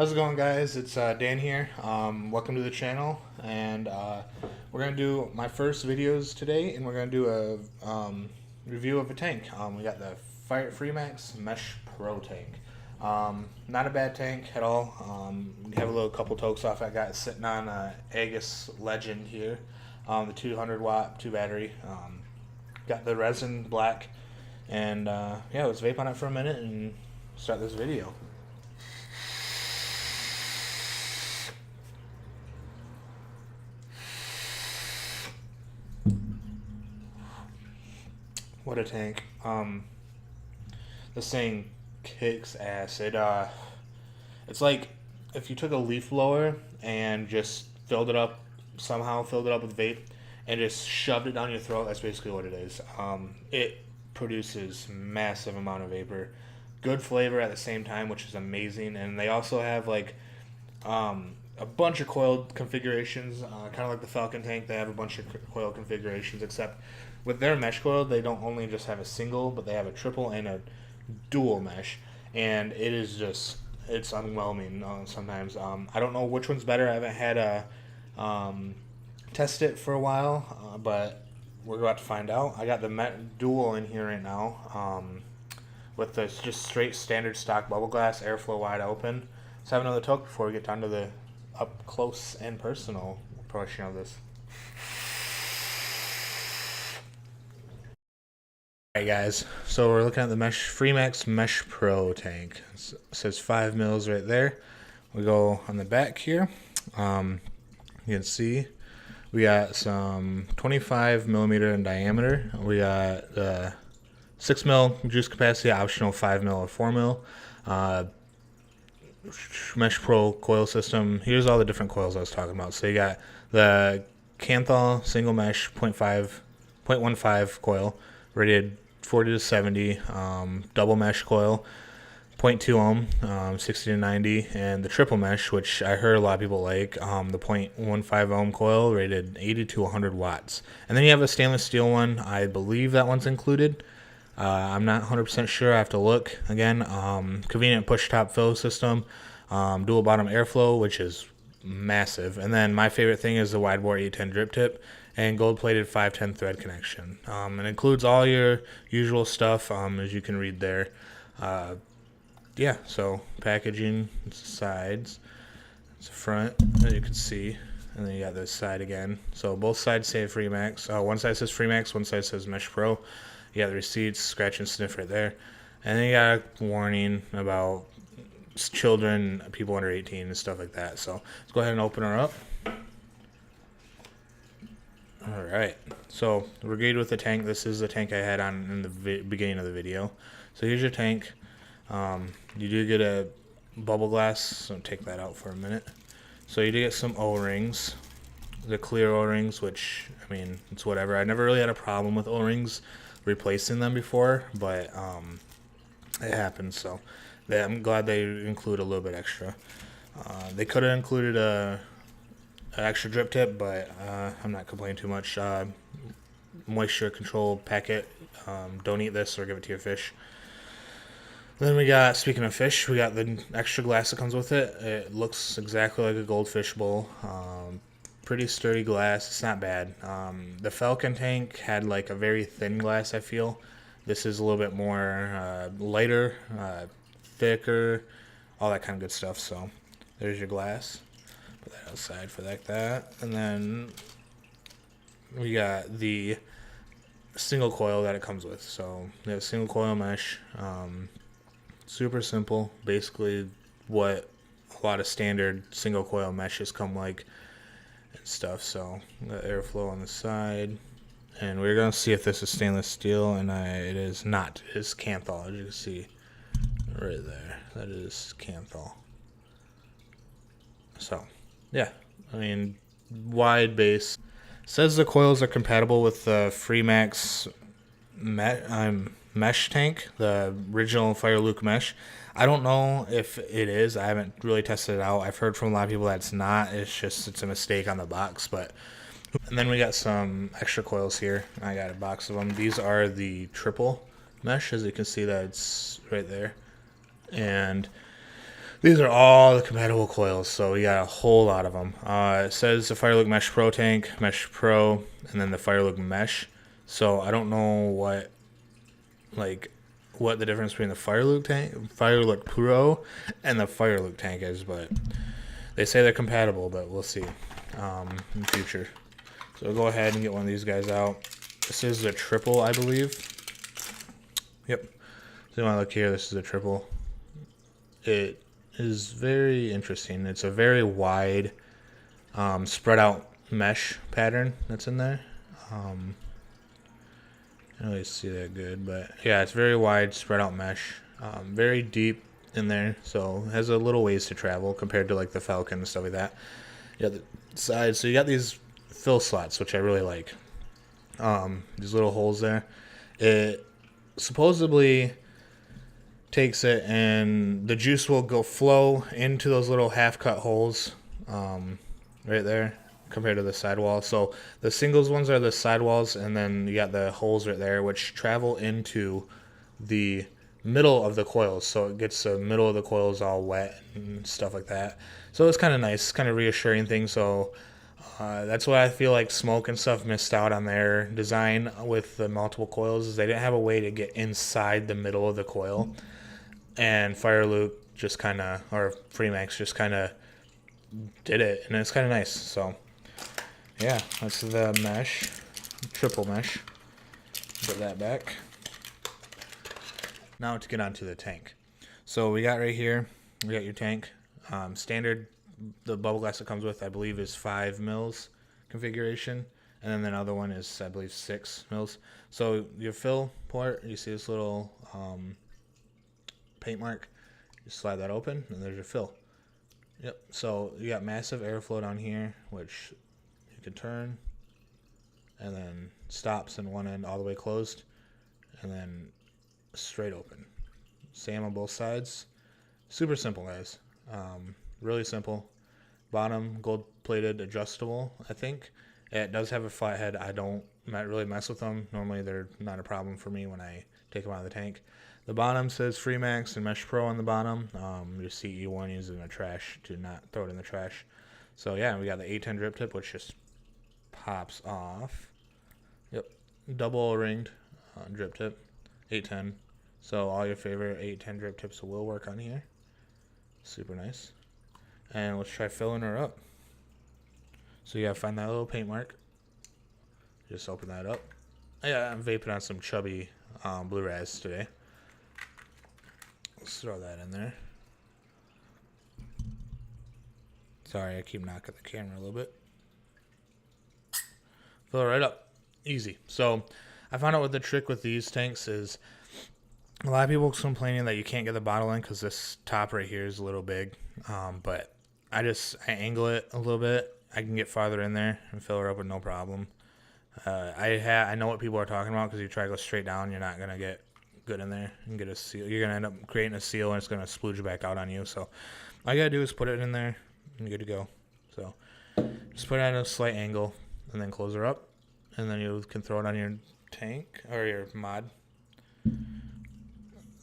How's it going, guys? It's Dan here. Welcome to the channel, and we're gonna do my first videos today, and we're gonna do a review of a tank. We got the Freemax Mesh Pro tank. Not a bad tank at all. We have a little couple tokes off. I got it sitting on Aegis Legend here, the 200 watt 2 battery. Got the resin black, and yeah, let's vape on it for a minute and start this video. What a tank. This thing kicks ass. It's like if you took a leaf blower and just somehow filled it up with vape and just shoved it down your throat. That's basically what it is. It produces massive amount of vapor, good flavor at the same time, which is amazing. And they also have like a bunch of coiled configurations, kind of like the Falcon tank. They have a bunch of coil configurations, except with their mesh coil, they don't only just have a single, but they have a triple and a dual mesh, and it's underwhelming sometimes. I don't know which one's better. I haven't had a test it for a while, but we're about to find out. I got the dual in here right now, with the just straight standard stock bubble glass, airflow wide open. Let's have another toke before we get down to the up close and personal portion of this. Alright, guys, so we're looking at the Freemax Mesh Pro tank. It says 5 mils right there. We go on the back here. You can see we got some 25 millimeter in diameter. We got 6 mil juice capacity, optional 5 mil or 4 mil. Mesh Pro coil system. Here's all the different coils I was talking about. So you got the Canthal single mesh 0.15 coil, rated 40 to 70, double mesh coil, 0.2 ohm, 60 to 90, and the triple mesh, which I heard a lot of people like, the 0.15 ohm coil, rated 80 to 100 watts. And then you have a stainless steel one. I believe that one's included. I'm not 100% sure. I have to look again. Convenient push top fill system, dual bottom airflow, which is massive. And then my favorite thing is the wide bore 810 drip tip and gold plated 510 thread connection. It includes all your usual stuff, as you can read there. Yeah, so packaging, sides, it's the front, as you can see, and then you got this side again. So both sides say Freemax. One side says Freemax, one side says Mesh Pro. You got the receipts, scratch and sniff right there. And then you got a warning about children, people under 18 and stuff like that. So let's go ahead and open her up. Alright, so we're good with the tank. This is the tank I had on in the beginning of the video. So here's your tank. You do get a bubble glass, so take that out for a minute. So you do get some O-rings, the clear O-rings, which, I mean, it's whatever. I never really had a problem with O-rings replacing them before, but it happens, so I'm glad they include a little bit extra. They could have included an extra drip tip, but I'm not complaining too much. Moisture control packet. Don't eat this or give it to your fish. Then we got, speaking of fish, we got the extra glass that comes with it. It looks exactly like a goldfish bowl. Pretty sturdy glass. It's not bad. The Falcon tank had like a very thin glass, I feel. This is a little bit more lighter, thicker, all that kind of good stuff. So there's your glass. Put that outside for like that. And then we got the single coil that it comes with. So we have single coil mesh. Super simple. Basically what a lot of standard single coil meshes come like and stuff. So the airflow on the side. And we're going to see if this is stainless steel, and it is not. It is Canthal, as you can see right there. That is Canthal. So yeah, I mean, wide base. Says the coils are compatible with the Freemax mesh tank, the original Fire Luke mesh. I don't know if it is. I haven't really tested it out. I've heard from a lot of people that it's not. It's a mistake on the box. But and then we got some extra coils here. I got a box of them. These are the triple mesh, as you can see that it's right there. And These are all the compatible coils, so we got a whole lot of them. It says the Firelook Mesh Pro tank, Mesh Pro, and then the Firelook Mesh. So I don't know what the difference between the Firelook tank, Firelook Pro, and the Firelook tank is, but they say they're compatible, but we'll see in the future. So we'll go ahead and get one of these guys out. This is a triple, I believe. Yep. So you want to look here, this is a triple. It is very interesting. It's a very wide, spread out mesh pattern that's in there. I don't really see that good, but yeah, it's very wide, spread out mesh. Very deep in there, so it has a little ways to travel compared to like the Falcon and stuff like that. Yeah, the sides. So you got these fill slots, which I really like. These little holes there. It supposedly takes it and the juice will go flow into those little half cut holes right there compared to the sidewall. So the singles ones are the sidewalls, and then you got the holes right there which travel into the middle of the coils, so it gets the middle of the coils all wet and stuff like that. So it's kind of nice, kind of reassuring thing. So that's why I feel like Smoke and stuff missed out on their design with the multiple coils, is they didn't have a way to get inside the middle of the coil. And Firelook just kind of, or Freemax just kind of did it, and it's kind of nice. So yeah, that's the mesh, triple mesh. Put that back. Now to get onto the tank. So we got right here, we got your tank. Standard, the bubble glass it comes with, I believe, is 5 mils configuration, and then the other one is, I believe, 6 mils. So your fill port, you see this little paint mark, you slide that open and there's your fill. Yep. So you got massive airflow down here, which you can turn and then stops in one end all the way closed, and then straight open. Same on both sides. Super simple, guys. Really simple. Bottom gold plated adjustable, I think. It does have a flat head. I don't really mess with them. Normally they're not a problem for me when I take them out of the tank. The bottom says Freemax and Mesh Pro on the bottom. Your CE warnings in the trash. Do not throw it in the trash. So yeah, we got the 810 drip tip, which just pops off. Yep, double ringed drip tip, 810. So all your favorite 810 drip tips will work on here. Super nice. And let's try filling her up. So you gotta find that little paint mark. Just open that up. Yeah, I'm vaping on some Chubby Blue Raz today. Let's throw that in there. Sorry, I keep knocking the camera a little bit. Fill it right up. Easy. So I found out what the trick with these tanks is. A lot of people complaining that you can't get the bottle in because this top right here is a little big. But I angle it a little bit. I can get farther in there and fill her up with no problem. I know what people are talking about, because you try to go straight down, you're not going to get good in there and get a seal. You're going to end up creating a seal and it's going to splooge back out on you. So all you got to do is put it in there and you're good to go. So just put it at a slight angle and then close her up, and then you can throw it on your tank or your mod.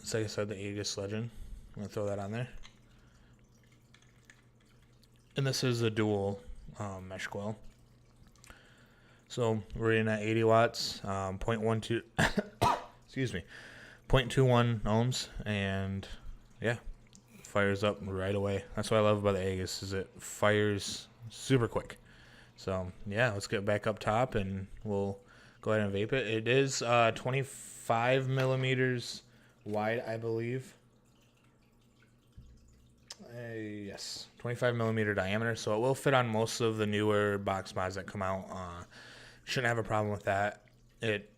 It's like I said, the Aegis Legend. I'm going to throw that on there. And this is a dual mesh coil. So we're in at 80 watts, 0.12, excuse me, 0.21 ohms, and yeah, fires up right away. That's what I love about the Aegis, is it fires super quick. So yeah, let's get back up top and we'll go ahead and vape it. It is 25 millimeters wide, I believe. Yes, 25 millimeter diameter, so it will fit on most of the newer box mods that come out. Shouldn't have a problem with that. It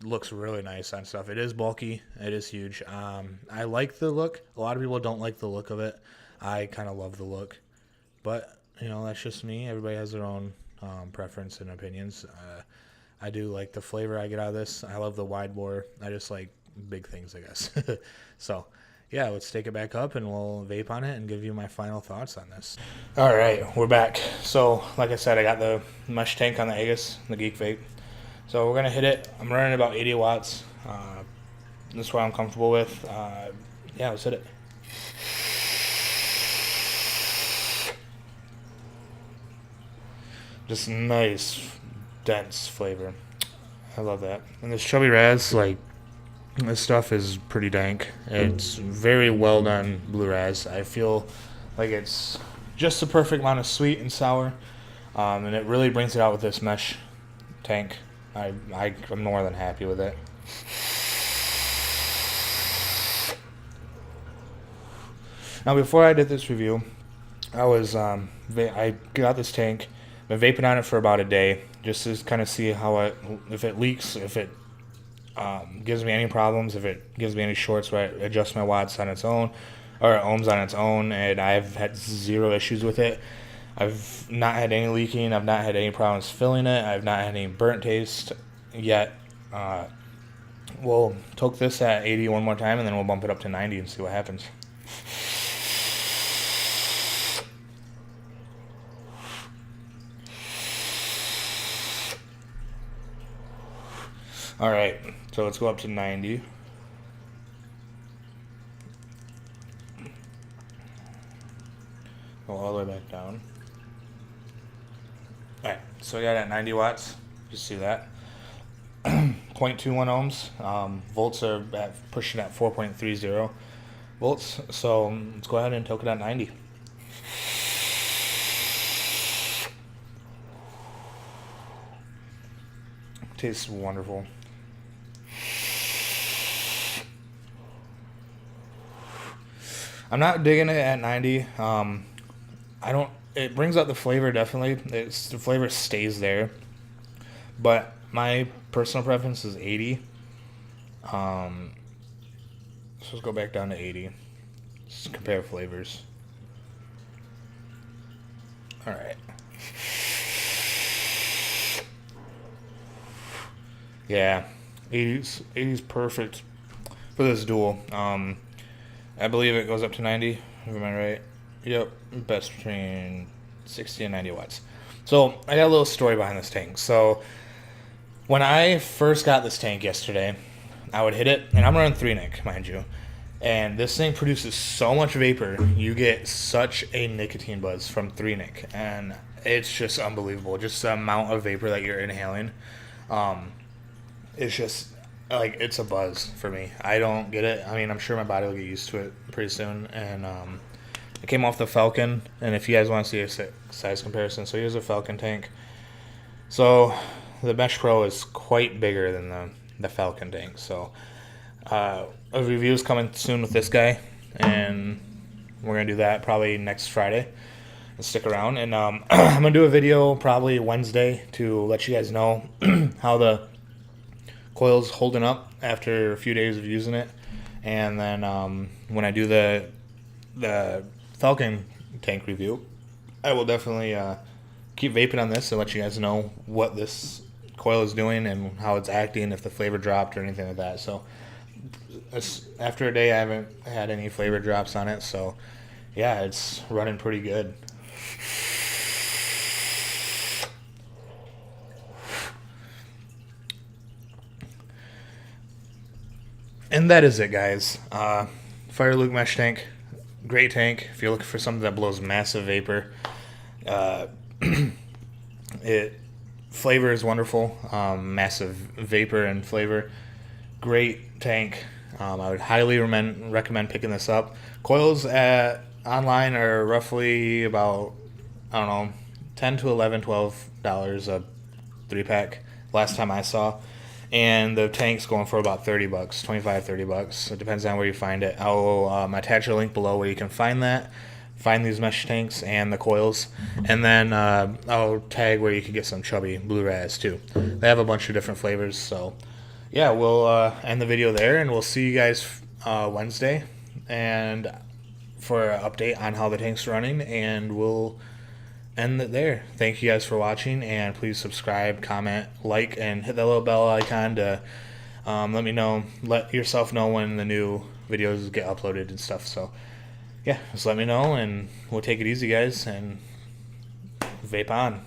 looks really nice on stuff. It is bulky. It is huge. I like the look. A lot of people don't like the look of it. I kind of love the look, but you know, that's just me. Everybody has their own preference and opinions. I do like the flavor I get out of this. I love the wide bore. I just like big things, I guess. So yeah, let's take it back up and we'll vape on it and give you my final thoughts on this. All right, we're back. So like I said, I got the mesh tank on the Aegis, the Geek Vape. So we're going to hit it. I'm running about 80 watts. This is what I'm comfortable with. Yeah, let's hit it. Just nice, dense flavor. I love that. And this Chubby Raz, like, this stuff is pretty dank. It's very well done blue raz. I feel like it's just the perfect amount of sweet and sour, and it really brings it out with this mesh tank. I'm more than happy with it. Now, before I did this review, I got this tank, been vaping on it for about a day, just to kind of see how if it leaks, if it gives me any problems, if it gives me any shorts where I adjust my watts on its own, or ohms on its own, and I've had zero issues with it. I've not had any leaking, I've not had any problems filling it, I've not had any burnt taste yet. We'll toke this at 80 one more time, and then we'll bump it up to 90 and see what happens. Alright, so let's go up to 90. Go all the way back down. Alright, so I got it at 90 watts. You see that. 0.21 ohms. Volts are pushing at 4.30 volts. So let's go ahead and toke it at 90. Tastes wonderful. I'm not digging it at 90. It brings out the flavor definitely. The flavor stays there. But my personal preference is 80. So let's go back down to 80. Let's compare flavors. Alright. Yeah. 80's perfect for this dual. I believe it goes up to 90. Am I right? Yep. Best between 60 and 90 watts. So I got a little story behind this tank. So when I first got this tank yesterday, I would hit it, and I'm running 3-nic, mind you. And this thing produces so much vapor, you get such a nicotine buzz from 3-nic. And it's just unbelievable. Just the amount of vapor that you're inhaling. It's just, like, it's a buzz for me. I don't get it. I mean, I'm sure my body will get used to it pretty soon. And it came off the Falcon. And if you guys want to see a size comparison, so here's a Falcon tank. So the Mesh Pro is quite bigger than the Falcon tank. So a review is coming soon with this guy. And we're going to do that probably next Friday. Stick around. And I'm going to do a video probably Wednesday to let you guys know how the coil's holding up after a few days of using it. And then when I do the Falcon tank review, I will definitely keep vaping on this and let you guys know what this coil is doing and how it's acting, if the flavor dropped or anything like that. So after a day, I haven't had any flavor drops on it. So yeah, it's running pretty good. And that is it, guys. Fire Luke Mesh Tank. Great tank. If you're looking for something that blows massive vapor. Flavor is wonderful. Massive vapor and flavor. Great tank. I would highly recommend picking this up. Coils online are roughly about, I don't know, $10 to $11, $12 a 3-pack last time I saw. And the tank's going for about $30, $25, $30. It depends on where you find it. I'll attach a link below where you can find these mesh tanks and the coils. And then I'll tag where you can get some Chubby Blue Raz too. They have a bunch of different flavors. So yeah, we'll end the video there, and we'll see you guys Wednesday and for an update on how the tank's running, and we'll end it there. Thank you guys for watching, and please subscribe, comment, like, and hit that little bell icon to let yourself know when the new videos get uploaded and stuff. So yeah, just let me know, and we'll take it easy, guys, and vape on.